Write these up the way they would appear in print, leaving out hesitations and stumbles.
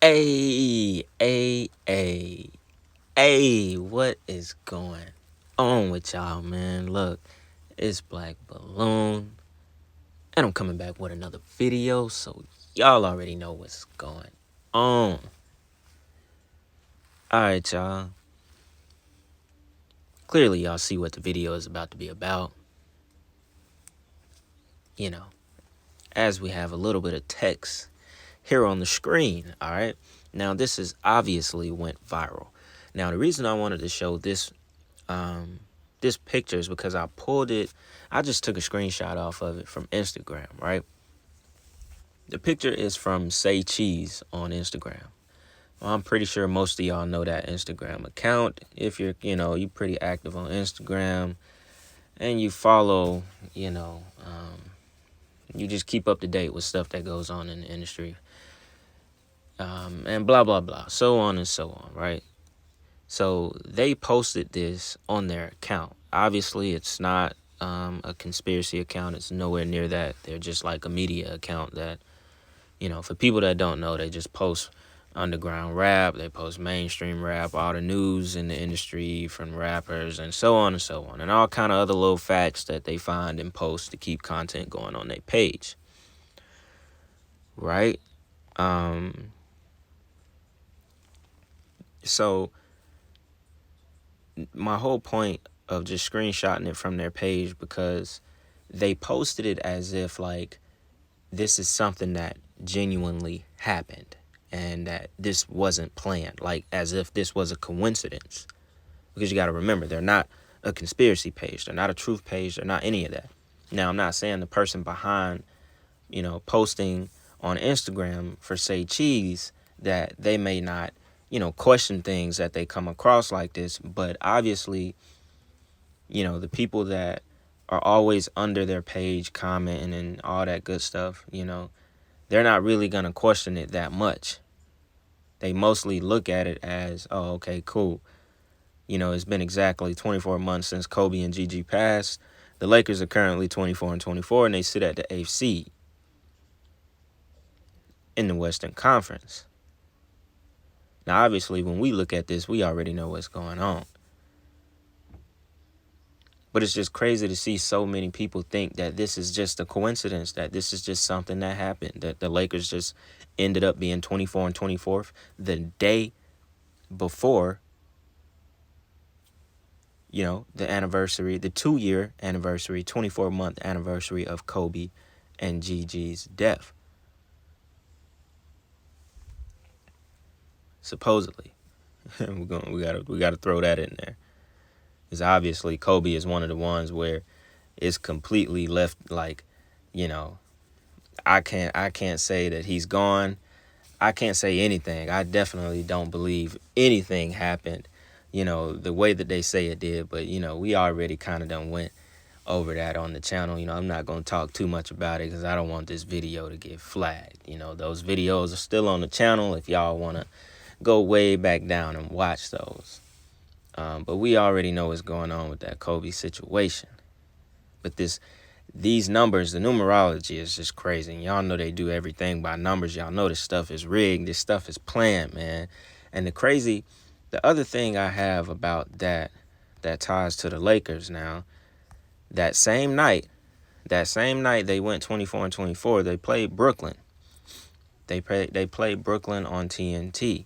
Hey, what is going on with y'all, man? Look, it's Black Balloon, and I'm coming back with another video, so y'all already know what's going on. Alright, y'all. Clearly, y'all see what the video is about to be about. You know, as we have a little bit of text here on the screen, alright? Now, this is obviously went viral. Now, the reason I wanted to show this picture is because I just took a screenshot off of it from Instagram, right? The picture is from Say Cheese on Instagram. Well, I'm pretty sure most of y'all know that Instagram account. If you're pretty active on Instagram and you follow, you just keep up to date with stuff that goes on in the industry. And blah, blah, blah, so on and so on, right? So they posted this on their account. Obviously, it's not a conspiracy account. It's nowhere near that. They're just like a media account that, for people that don't know, they just post underground rap. They post mainstream rap, all the news in the industry from rappers and so on, and all kind of other little facts that they find and post to keep content going on their page. Right? So my whole point of just screenshotting it from their page, because they posted it as if like this is something that genuinely happened and that this wasn't planned, like as if this was a coincidence. Because you got to remember, they're not a conspiracy page, they're not a truth page, they're not any of that. Now, I'm not saying the person behind posting on Instagram for Say Cheese that they may not question things that they come across like this, but obviously the people that are always under their page commenting and all that good stuff, they're not really going to question it that much. They mostly look at it as, oh, okay, cool. It's been exactly 24 months since Kobe and Gigi passed. The Lakers are currently 24-24, and they sit at the 8th seed in the Western Conference. Now, obviously, when we look at this, we already know what's going on. But it's just crazy to see so many people think that this is just a coincidence, that this is just something that happened, that the Lakers just ended up being 24-24 the day before, the anniversary, the 2-year anniversary, 24-month anniversary of Kobe and Gigi's death. Supposedly. we gotta throw that in there. Because obviously Kobe is one of the ones where it's completely left, like, I can't say that he's gone. I can't say anything. I definitely don't believe anything happened, the way that they say it did. But, we already kind of done went over that on the channel. I'm not going to talk too much about it because I don't want this video to get flagged. Those videos are still on the channel if y'all want to go way back down and watch those. But we already know what's going on with that Kobe situation. But these numbers, the numerology is just crazy. And y'all know they do everything by numbers. Y'all know this stuff is rigged. This stuff is planned, man. And the other thing I have about that ties to the Lakers now, that same night they went 24-24, they played Brooklyn. They played Brooklyn on TNT.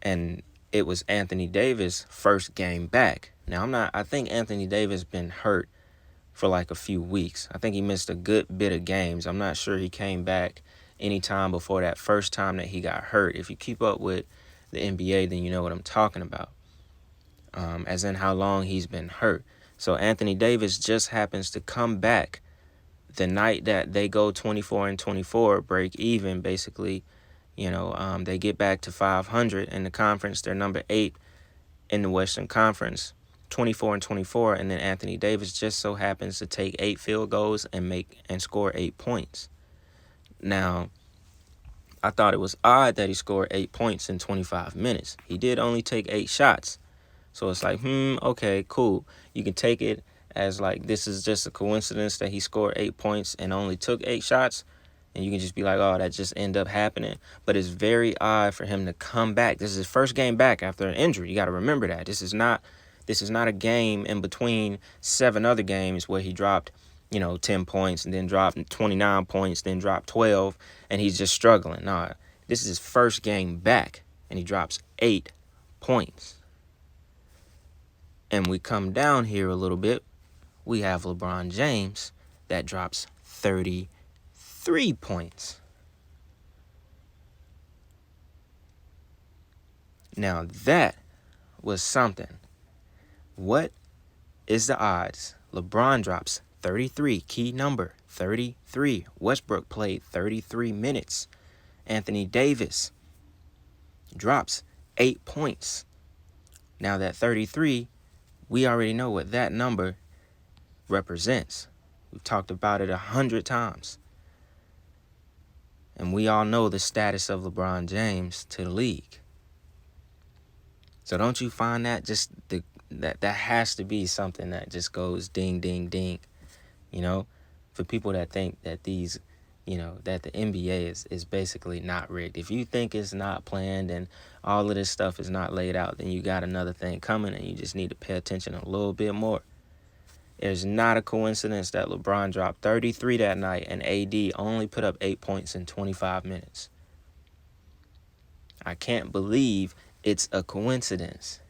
And it was Anthony Davis' first game back. Now, I think Anthony Davis been hurt for like a few weeks. I think he missed a good bit of games. I'm not sure he came back any time before that first time that he got hurt. If you keep up with the NBA, then you know what I'm talking about. As in how long he's been hurt. So Anthony Davis just happens to come back the night that they go 24-24, break even, basically. They get back to 500 in the conference. They're number 8 in the Western Conference, 24-24, and then Anthony Davis just so happens to take 8 field goals and score 8 points. Now, I thought it was odd that he scored 8 points in 25 minutes. He did only take 8 shots. So it's like, okay, cool. You can take it as like this is just a coincidence that he scored 8 points and only took 8 shots. And you can just be like, oh, that just end up happening. But it's very odd for him to come back. This is his first game back after an injury. You got to remember that. This is not a game in between 7 other games where he dropped, 10 points and then dropped 29 points, then dropped 12, and he's just struggling. Nah, this is his first game back, and he drops 8 points. And we come down here a little bit. We have LeBron James that drops 33 points. Now that was something. What is the odds? LeBron drops 33, key number, 33. Westbrook played 33 minutes. Anthony Davis drops 8 points. Now that 33, we already know what that number represents. We've talked about it 100 times. And we all know the status of LeBron James to the league. So don't you find that just that has to be something that just goes ding, ding, ding, for people that think that these, that the NBA is basically not rigged. If you think it's not planned and all of this stuff is not laid out, then you got another thing coming and you just need to pay attention a little bit more. It's not a coincidence that LeBron dropped 33 that night and AD only put up 8 points in 25 minutes. I can't believe it's a coincidence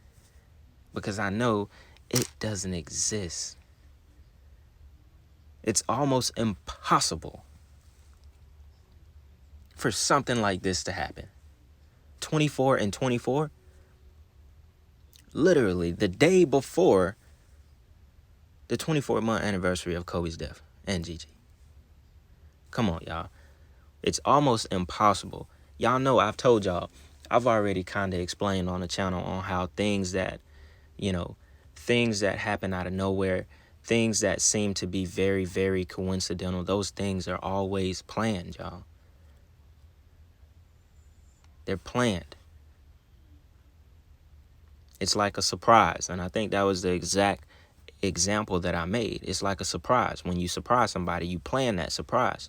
because I know it doesn't exist. It's almost impossible for something like this to happen. 24 and 24, literally the day before the 24-month anniversary of Kobe's death and Gigi. Come on, y'all. It's almost impossible. Y'all know I've told y'all, I've already kind of explained on the channel on how things that happen out of nowhere, things that seem to be very, very coincidental, those things are always planned, y'all. They're planned. It's like a surprise. And I think that was the exact example that I made. It's like a surprise. When you surprise somebody, you plan that surprise.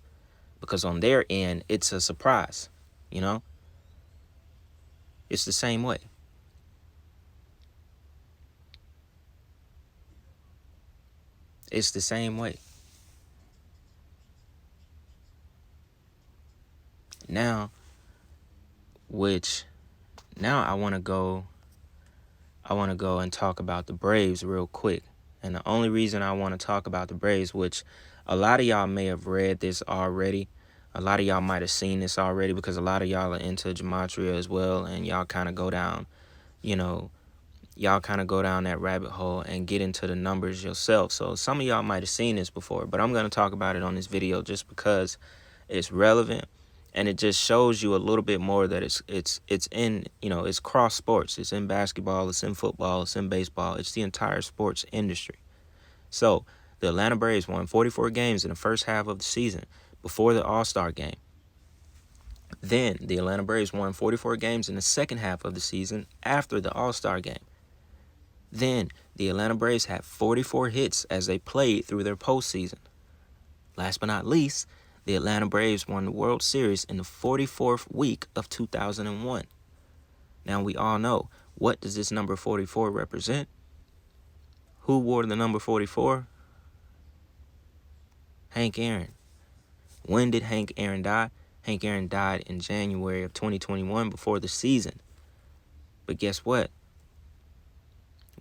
Because on their end, it's a surprise. It's the same way. It's the same way. Now I want to go and talk about the Braves real quick. And the only reason I want to talk about the Braves, which a lot of y'all may have read this already. A lot of y'all might have seen this already because a lot of y'all are into gematria as well. And y'all kind of go down, that rabbit hole and get into the numbers yourself. So some of y'all might have seen this before, but I'm going to talk about it on this video just because it's relevant. And it just shows you a little bit more that it's in, it's cross sports. It's in basketball, it's in football, it's in baseball. It's the entire sports industry. So the Atlanta Braves won 44 games in the first half of the season before the All-Star game. Then the Atlanta Braves won 44 games in the second half of the season after the All-Star game. Then the Atlanta Braves had 44 hits as they played through their postseason. Last but not least, the Atlanta Braves won the World Series in the 44th week of 2001. Now we all know, what does this number 44 represent? Who wore the number 44? Hank Aaron. When did Hank Aaron die? Hank Aaron died in January of 2021 before the season. But guess what?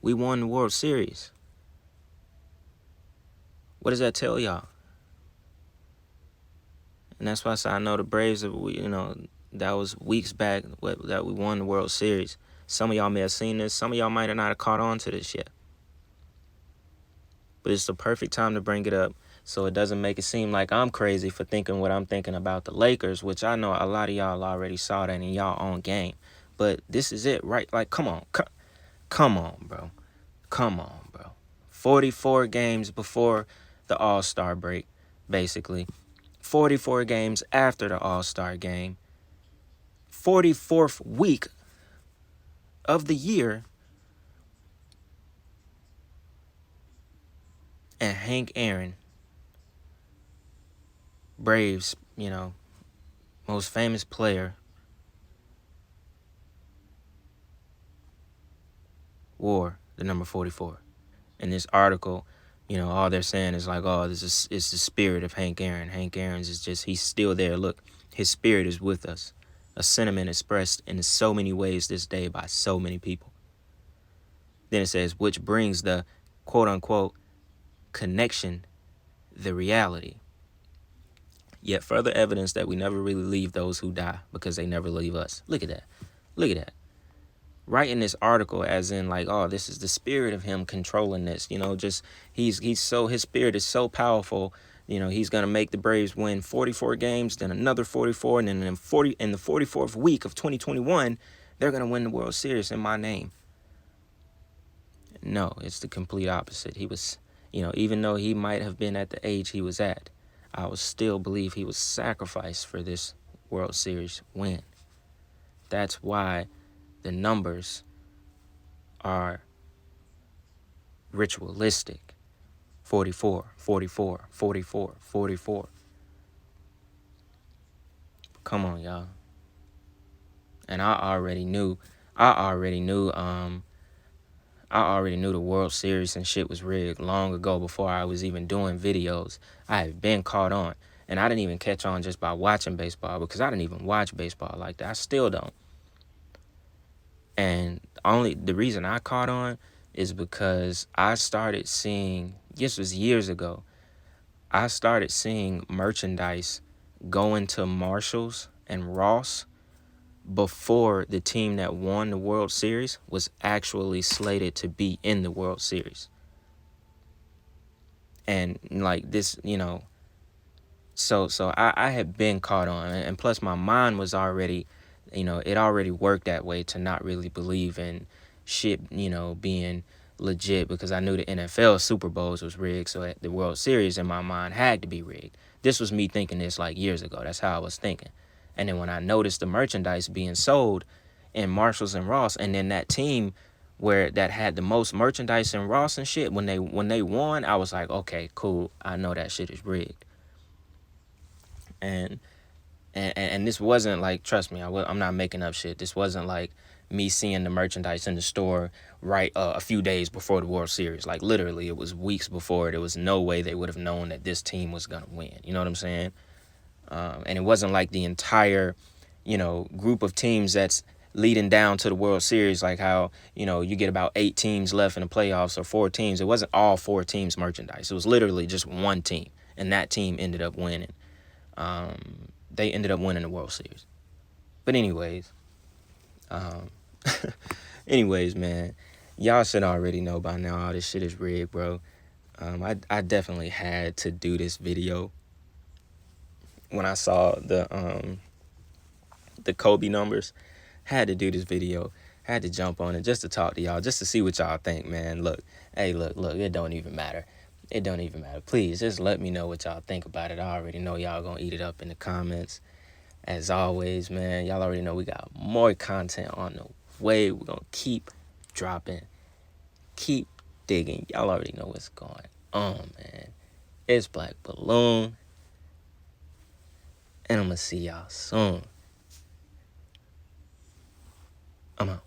We won the World Series. What does that tell y'all? And that's why I say I know the Braves, that was weeks back that we won the World Series. Some of y'all may have seen this. Some of y'all might have not caught on to this yet. But it's the perfect time to bring it up so it doesn't make it seem like I'm crazy for thinking what I'm thinking about the Lakers, which I know a lot of y'all already saw that in y'all own game. But this is it, right? Like, come on. Come on, bro. Come on, bro. 44 games before the All-Star break, basically. 44 games after the All-Star game. 44th week of the year. And Hank Aaron, Braves, most famous player wore the number 44. In this article, all they're saying is like, oh, this is it's the spirit of Hank Aaron. Hank Aaron's is just, he's still there. Look, his spirit is with us. A sentiment expressed in so many ways this day by so many people. Then it says, which brings the quote unquote connection, the reality. Yet further evidence that we never really leave those who die because they never leave us. Look at that. Look at that. Writing this article as in like, oh, this is the spirit of him controlling this, just he's so, his spirit is so powerful, he's gonna make the Braves win 44 games, then another 44, and then in the 44th week of 2021, they're gonna win the World Series in my name. No, it's the complete opposite. He was, even though he might have been at the age he was at, I would still believe he was sacrificed for this World Series win. That's why the numbers are ritualistic. 44, 44, 44, 44. Come on, y'all. And I already knew the World Series and shit was rigged long ago before I was even doing videos. I had been caught on. And I didn't even catch on just by watching baseball, because I didn't even watch baseball like that. I still don't. And the reason I caught on is because I started seeing, this was years ago, I started seeing merchandise going to Marshalls and Ross before the team that won the World Series was actually slated to be in the World Series. And like this, so I had been caught on, and plus my mind was already, it already worked that way to not really believe in shit, being legit, because I knew the NFL Super Bowls was rigged, so the World Series in my mind had to be rigged. This was me thinking this like years ago. That's how I was thinking. And then when I noticed the merchandise being sold in Marshalls and Ross, and then that team that had the most merchandise in Ross and shit, when they won, I was like, okay, cool, I know that shit is rigged. And this wasn't like, trust me, I'm not making up shit. This wasn't like me seeing the merchandise in the store right a few days before the World Series. Like literally, it was weeks before. There was no way they would have known that this team was gonna win. You know what I'm saying? And it wasn't like the entire, group of teams that's leading down to the World Series, like how, you get about 8 teams left in the playoffs, or 4 teams. It wasn't all 4 teams merchandise. It was literally just one team, and that team ended up winning. They ended up winning the World Series. But anyways, man, y'all should already know by now all this shit is rigged, bro. I definitely had to do this video when I saw the Kobe numbers. Had to do this video. Had to jump on it just to talk to y'all, just to see what y'all think, man. Look, it don't even matter. It don't even matter. Please, just let me know what y'all think about it. I already know y'all gonna eat it up in the comments. As always, man, y'all already know we got more content on the way. We're gonna keep dropping, keep digging. Y'all already know what's going on, man. It's Black Balloon, and I'm gonna see y'all soon. I'm out.